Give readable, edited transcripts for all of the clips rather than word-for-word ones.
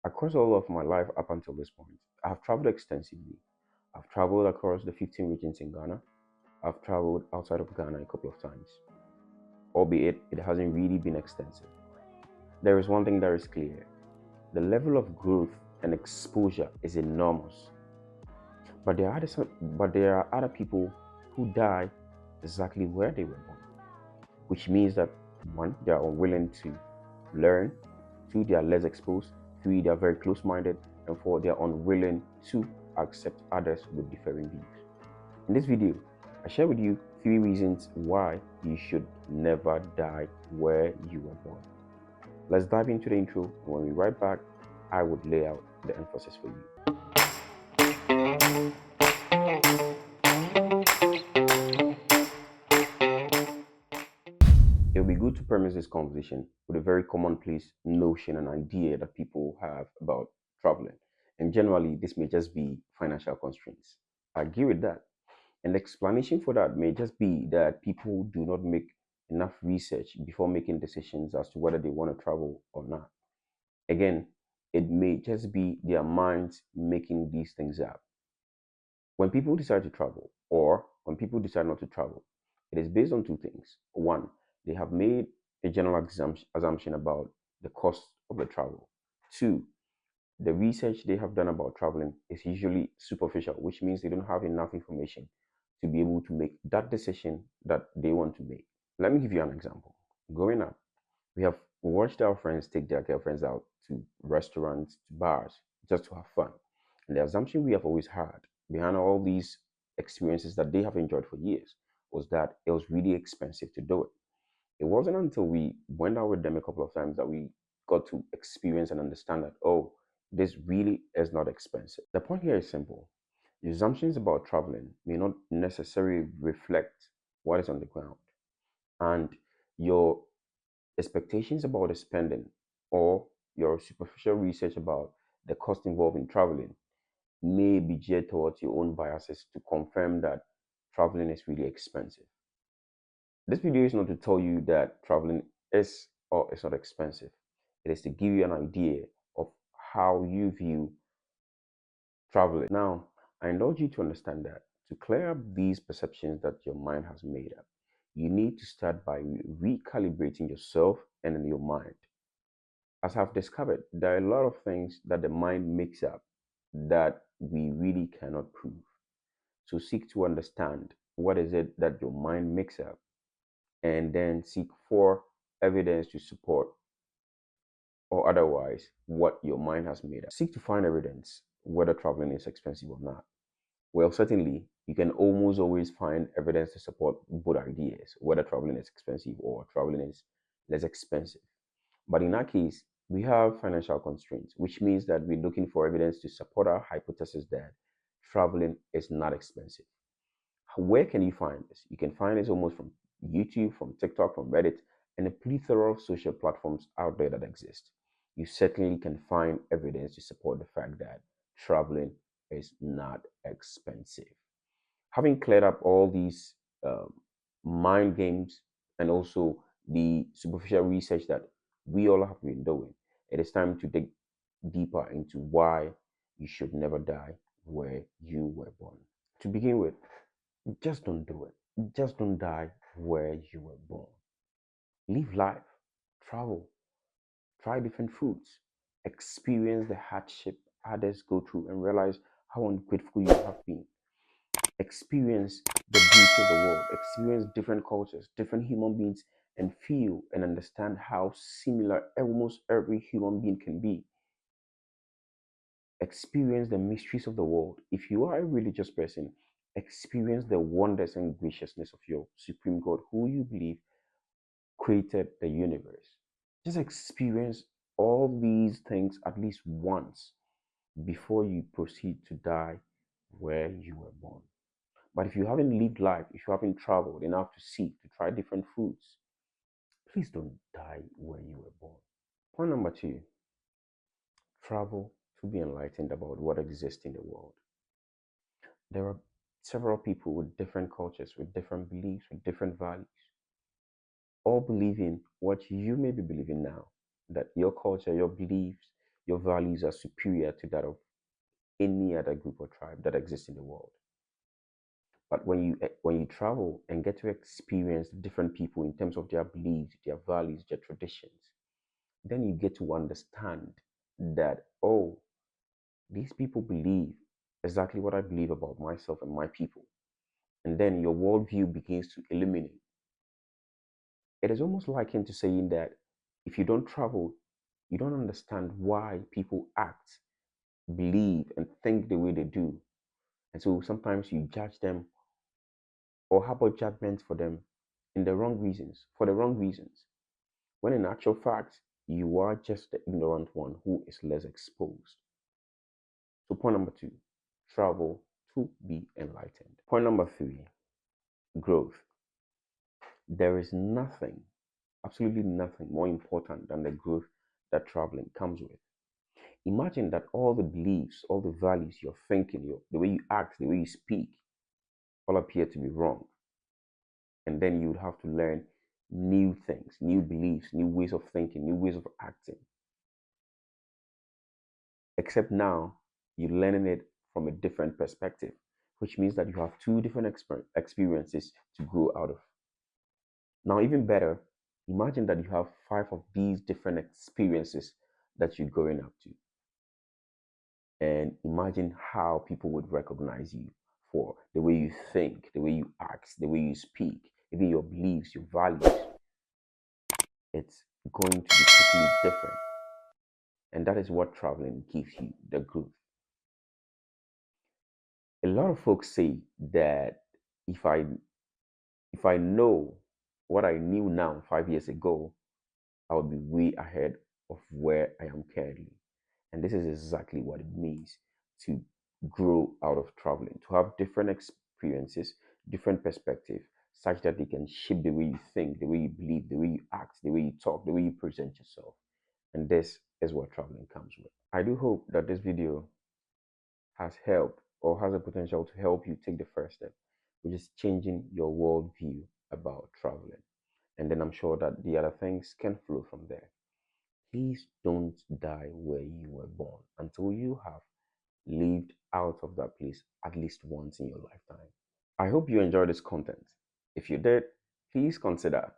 Across all of my life up until this point, I've traveled extensively. I've traveled across the 15 regions in Ghana. I've traveled outside of Ghana a couple of times, albeit it hasn't really been extensive. There is one thing that is clear: the level of growth and exposure is enormous. But there are other people who die exactly where they were born, which means that one, they are unwilling to learn, two, they are less exposed, three, they are very close minded, and four, they are unwilling to accept others with differing views. In this video, I share with you 3 reasons why you should never die where you were born. Let's dive into the intro, and when we right back, I would lay out the emphasis for you. It will be good to premise this conversation with a very commonplace notion and idea that people have about traveling. And generally, this may just be financial constraints. I agree with that. And the explanation for that may just be that people do not make enough research before making decisions as to whether they want to travel or not. Again, it may just be their minds making these things up. When people decide to travel, or when people decide not to travel, it is based on two things. One, they have made a general assumption about the cost of the travel. Two, the research they have done about traveling is usually superficial, which means they don't have enough information to be able to make that decision that they want to make. Let me give you an example. Growing up, we have watched our friends take their girlfriends out to restaurants, to bars, just to have fun. And the assumption we have always had behind all these experiences that they have enjoyed for years was that it was really expensive to do it. It wasn't until we went out with them a couple of times that we got to experience and understand that, oh, this really is not expensive. The point here is simple. The assumptions about traveling may not necessarily reflect what is on the ground. And your expectations about the spending or your superficial research about the cost involved in traveling may be geared towards your own biases to confirm that traveling is really expensive. This video is not to tell you that traveling is or is not expensive. It is to give you an idea of how you view traveling. Now, I indulge you to understand that to clear up these perceptions that your mind has made up, you need to start by recalibrating yourself and in your mind. As I've discovered, there are a lot of things that the mind makes up that we really cannot prove. So seek to understand what is it that your mind makes up and then seek for evidence to support or otherwise what your mind has made up. Seek to find evidence whether traveling is expensive or not. Well, certainly, you can almost always find evidence to support both ideas, whether traveling is expensive or traveling is less expensive. But in that case, we have financial constraints, which means that we're looking for evidence to support our hypothesis that traveling is not expensive. Where can you find this? You can find this almost from YouTube, from TikTok, from Reddit, and a plethora of social platforms out there that exist. You certainly can find evidence to support the fact that traveling is not expensive. Having cleared up all these um, mind games and also the superficial research that we all have been doing, it is time to dig deeper into why you should never die where you were born. To begin with, just don't do it. Just don't die where you were born. Live life, travel, try different foods, experience the hardship others go through, and realize how ungrateful you have been. Experience the beauty of the world, experience different cultures, different human beings, and feel and understand how similar almost every human being can be. Experience the mysteries of the world. If you are a religious person, experience the wonders and graciousness of your supreme God, who you believe created the universe. Just experience all these things at least once before you proceed to die where you were born. But if you haven't lived life, if you haven't traveled enough to see, to try different foods, please don't die where you were born. Point number two, travel to be enlightened about what exists in the world. There are several people with different cultures, with different beliefs, with different values, all believing what you may be believing now. That your culture, your beliefs, your values are superior to that of any other group or tribe that exists in the world. But when you travel and get to experience different people in terms of their beliefs, their values, their traditions, then you get to understand that, oh, these people believe exactly what I believe about myself and my people. And then your worldview begins to illuminate. It is almost likened to saying that if you don't travel, you don't understand why people act, believe, and think the way they do. And so sometimes you judge them or harbor judgment for them in the wrong reasons, for the wrong reasons. When in actual fact, you are just the ignorant one who is less exposed. So, point number 2, travel to be enlightened. Point number 3, growth. There is nothing, absolutely nothing more important than the growth that traveling comes with. Imagine that all the beliefs, all the values you're thinking, the way you act, the way you speak, all appear to be wrong. And then you would have to learn new things, new beliefs, new ways of thinking, new ways of acting. Except now, you're learning it from a different perspective, which means that you have two different experiences to grow out of. Now, even better, imagine that you have 5 of these different experiences that you're going up to. And imagine how people would recognize you for the way you think, the way you act, the way you speak, even your beliefs, your values. It's going to be totally different. And that is what traveling gives you, the growth. A lot of folks say that if I know what I knew now 5 years ago, I would be way ahead of where I am currently. And this is exactly what it means to grow out of traveling, to have different experiences, different perspectives, such that they can shape the way you think, the way you believe, the way you act, the way you talk, the way you present yourself. And this is what traveling comes with. I do hope that this video has helped or has the potential to help you take the first step, which is changing your worldview about traveling. And then I'm sure that the other things can flow from there. Please don't die where you were born until you have lived out of that place at least once in your lifetime. I hope you enjoyed this content. If you did, please consider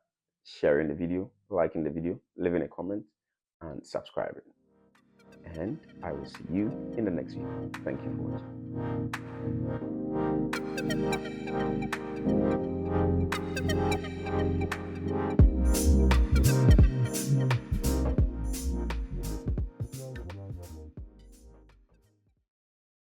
sharing the video, liking the video, leaving a comment, and subscribing. And I will see you in the next video. Thank you for watching.